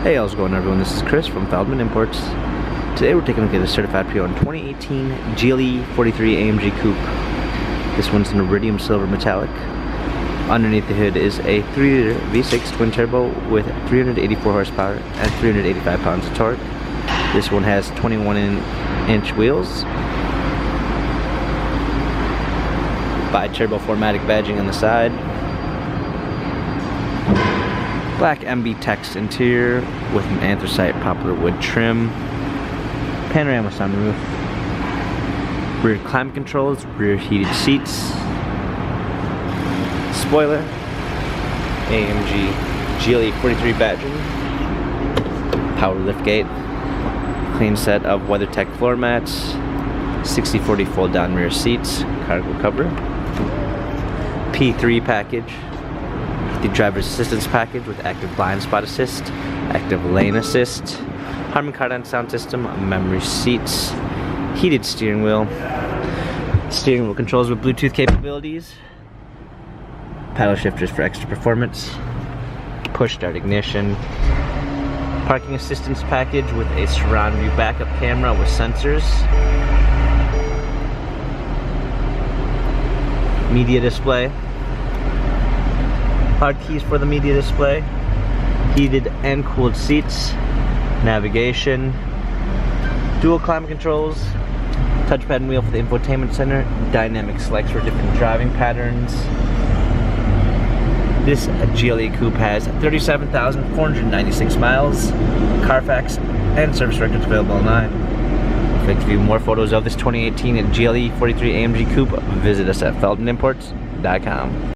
Hey, how's it going, everyone? This is Chris from Feldmann Imports. Today we're taking a look at the certified pre-owned 2018 GLE 43 AMG Coupe. This one's an iridium silver metallic. Underneath the hood is a 3-liter V6 twin turbo with 384 horsepower and 385 pounds of torque. This one has 21-inch wheels, bi-turbo 4MATIC badging on the side, black MB text interior with an anthracite poplar wood trim, panorama sunroof, rear climate controls, rear heated seats, spoiler, AMG GLE 43 badging, power liftgate, clean set of WeatherTech floor mats, 60/40 fold down rear seats, cargo cover, P3 package, the driver's assistance package with active blind spot assist, active lane assist, Harman Kardon sound system, memory seats, heated steering wheel controls with Bluetooth capabilities, paddle shifters for extra performance, push start ignition, parking assistance package with a surround view backup camera with sensors, media display, hard keys for the media display, heated and cooled seats, navigation, dual climate controls, touchpad and wheel for the infotainment center, dynamic selects for different driving patterns. This GLE Coupe has 37,496 miles, Carfax and service records available online. If you'd like to view more photos of this 2018 GLE 43 AMG Coupe, visit us at feldmanimports.com.